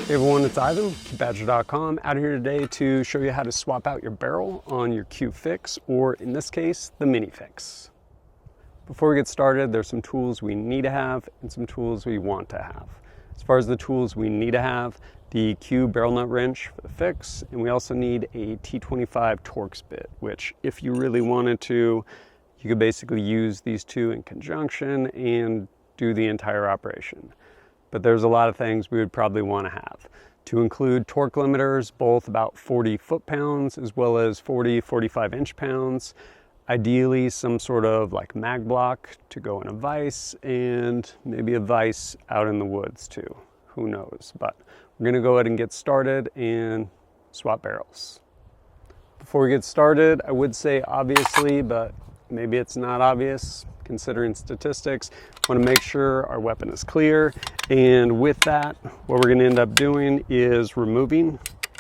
Hey everyone, it's Ivan, QBadger.com, out here today to show you how to swap out your barrel on your Q Fix, or in this case, the MiniFix. Before we get started, there's some tools we need to have and some tools we want to have. As far as the tools we need to have, the Q barrel nut wrench for the fix, and we also need a T-25 Torx bit, which if you really wanted to, you could basically use these two in conjunction and do the entire operation. But there's a lot of things we would probably want to have. To include torque limiters, both about 40 foot-pounds as well as 45 inch-pounds. Ideally, some sort of like mag block to go in a vise, and maybe a vise out in the woods too. Who knows? But we're gonna go ahead and get started and swap barrels. Before we get started, I would say obviously, but maybe it's not obvious considering statistics, want to make sure our weapon is clear. And with that, what we're going to end up doing is removing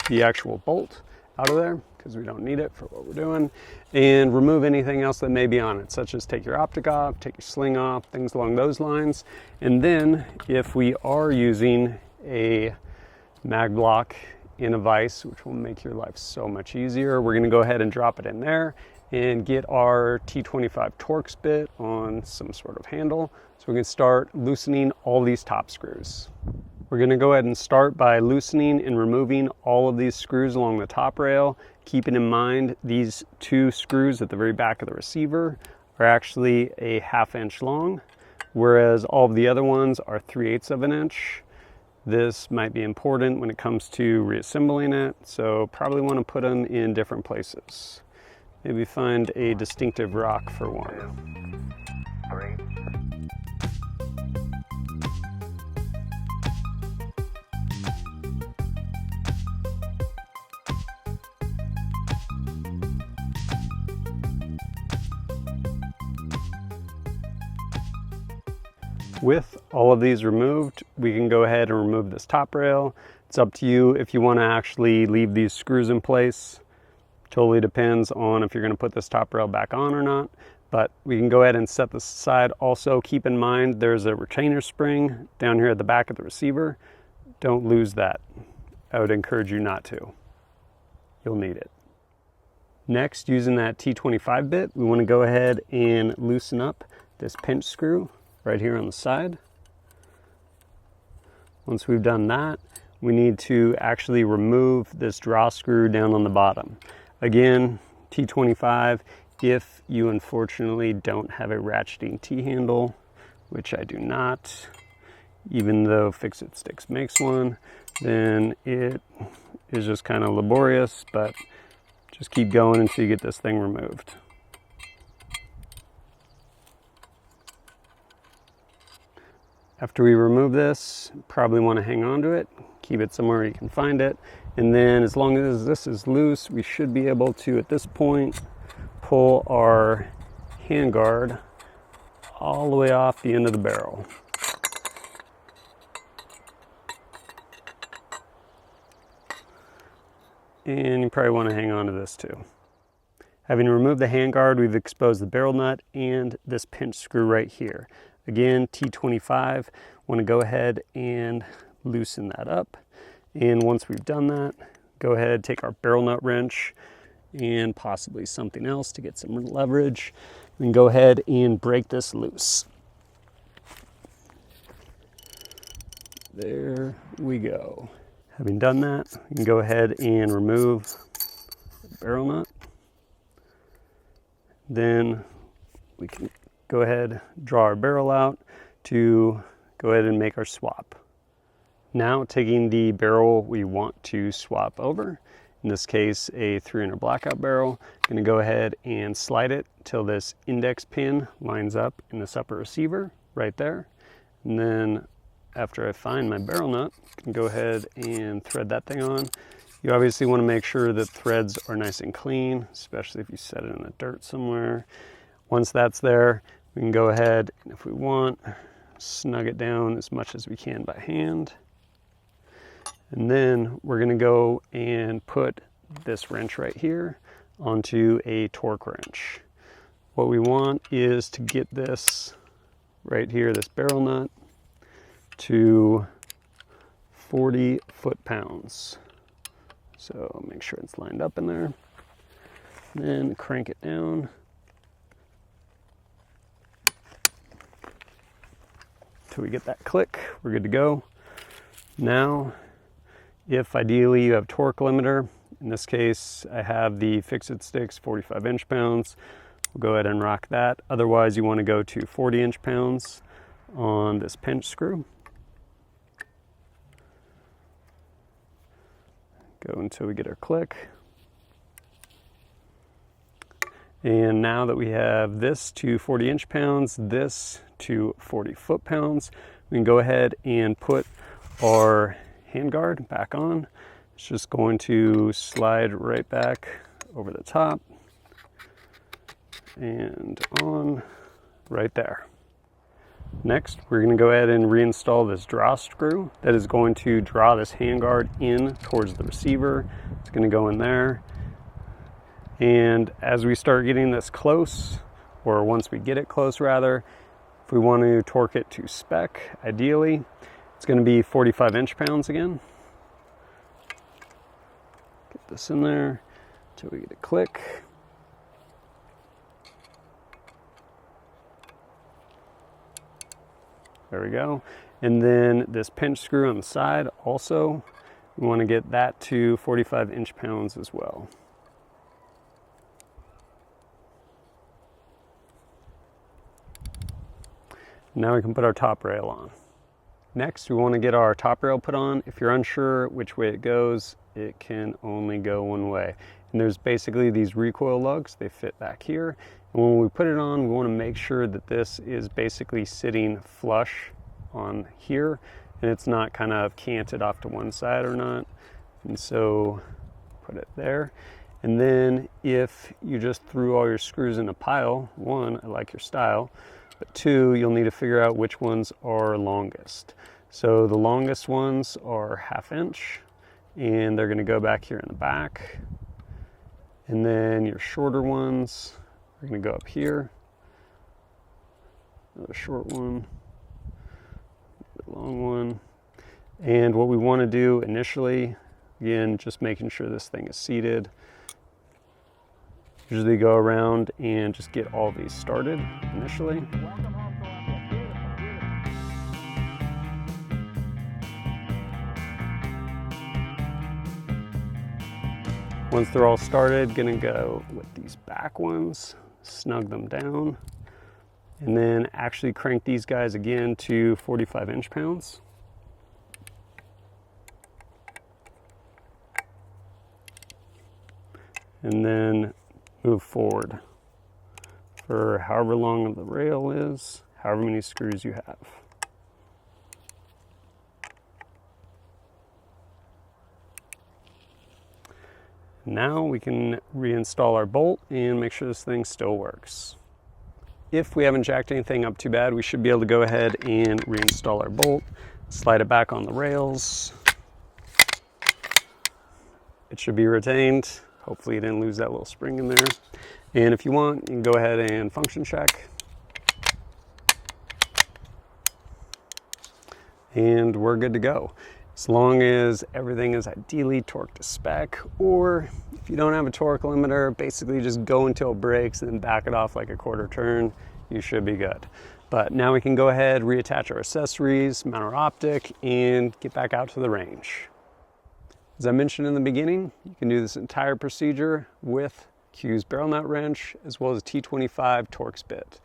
the actual bolt out of there because we don't need it for what we're doing, and remove anything else that may be on it, such as take your optic off, take your sling off, things along those lines. And then if we are using a mag block in a vise, which will make your life so much easier, we're going to go ahead and drop it in there and get our T-25 Torx bit on some sort of handle so we can start loosening all these top screws. We're going to go ahead and start by loosening and removing all of these screws along the top rail, keeping in mind these two screws at the very back of the receiver are actually a 1/2 inch long, whereas all of the other ones are 3/8 of an inch. This might be important when it comes to reassembling it, so probably want to put them in different places. Maybe find a distinctive rock for one. 2, 3. With all of these removed, we can go ahead and remove this top rail. It's up to you if you want to actually leave these screws in place. Totally depends on if you're going to put this top rail back on or not, but we can go ahead and set this aside. Also, keep in mind there's a retainer spring down here at the back of the receiver. Don't lose that. I would encourage you not to. You'll need it. Next, using that T-25 bit, we want to go ahead and loosen up this pinch screw right here on the side. Once we've done that, we need to actually remove this draw screw down on the bottom. Again, T-25, if you unfortunately don't have a ratcheting T-handle, which I do not, even though Fix-It Sticks makes one, then it is just kind of laborious, but just keep going until you get this thing removed. After we remove this, probably want to hang on to it, keep it somewhere you can find it, and then as long as this is loose, we should be able to, at this point, pull our handguard all the way off the end of the barrel. And you probably want to hang on to this too. Having removed the handguard, we've exposed the barrel nut and this pinch screw right here. Again, T-25, want to go ahead and loosen that up. And once we've done that, go ahead, take our barrel nut wrench and possibly something else to get some leverage. We can go ahead and break this loose. There we go. Having done that, we can go ahead and remove the barrel nut. Then we can go ahead, draw our barrel out to go ahead and make our swap. Now taking the barrel we want to swap over, in this case a 300 blackout barrel, I'm going to go ahead and slide it till this index pin lines up in this upper receiver right there. And then after I find my barrel nut, I can go ahead and thread that thing on. You obviously want to make sure that threads are nice and clean, especially if you set it in the dirt somewhere. Once that's there, we can go ahead and, if we want, snug it down as much as we can by hand. And then we're going to go and put this wrench right here onto a torque wrench. What we want is to get this right here, this barrel nut, to 40 foot-pounds. So make sure it's lined up in there. Then crank it down. Till we get that click, we're good to go. Now, if ideally you have torque limiter, in this case I have the Fix-It Sticks 45 inch-pounds. We'll go ahead and rock that. Otherwise you want to go to 40 inch-pounds on this pinch screw. Go until we get our click. And now that we have this to 40 inch-pounds, this to 40 foot-pounds, we can go ahead and put our handguard back on. It's just going to slide right back over the top and on right there. Next, we're going to go ahead and reinstall this draw screw that is going to draw this handguard in towards the receiver. It's going to go in there. And as we start getting this close, or once we get it close rather, if we want to torque it to spec, ideally, it's going to be 45 inch-pounds again. Get this in there until we get a click. There we go. And then this pinch screw on the side also, we want to get that to 45 inch-pounds as well. Now we can put our top rail on. Next, we want to get our top rail put on. If you're unsure which way it goes, it can only go one way. And there's basically these recoil lugs, they fit back here. And when we put it on, we want to make sure that this is basically sitting flush on here and it's not kind of canted off to one side or not. And so put it there. And then if you just threw all your screws in a pile, one, I like your style, but two, you'll need to figure out which ones are longest. So the longest ones are 1/2 inch and they're going to go back here in the back. And then your shorter ones are going to go up here. Another short one, a long one. And what we want to do initially, again, just making sure this thing is seated. Usually go around and just get all these started initially. Once they're all started, gonna go with these back ones, snug them down, and then actually crank these guys again to 45 inch-pounds. And then move forward for however long the rail is, however many screws you have. Now we can reinstall our bolt and make sure this thing still works. If we haven't jacked anything up too bad, we should be able to go ahead and reinstall our bolt, slide it back on the rails. It should be retained. Hopefully you didn't lose that little spring in there. And if you want, you can go ahead and function check. And we're good to go. As long as everything is ideally torqued to spec, or if you don't have a torque limiter, basically just go until it breaks and then back it off like a quarter turn, you should be good. But now we can go ahead, reattach our accessories, mount our optic, and get back out to the range. As I mentioned in the beginning, you can do this entire procedure with Q's barrel nut wrench as well as a T-25 Torx bit.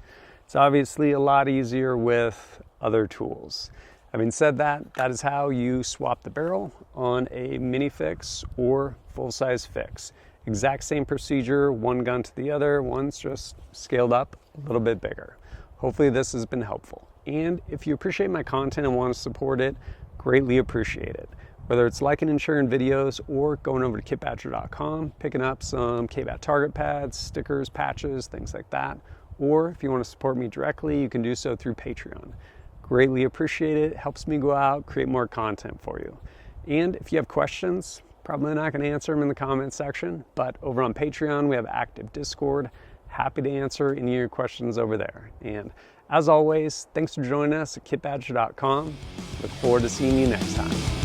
It's obviously a lot easier with other tools. Having said that, that is how you swap the barrel on a MiniFix or full-size fix. Exact same procedure, one gun to the other, one's just scaled up a little bit bigger. Hopefully this has been helpful. And if you appreciate my content and want to support it, greatly appreciate it. Whether it's liking and sharing videos or going over to kitbadger.com, picking up some KBAT target pads, stickers, patches, things like that. Or if you want to support me directly, you can do so through Patreon. Greatly appreciate it. Helps me go out, create more content for you. And if you have questions, probably not going to answer them in the comment section, but over on Patreon, we have active Discord. Happy to answer any of your questions over there. And as always, thanks for joining us at kitbadger.com. Look forward to seeing you next time.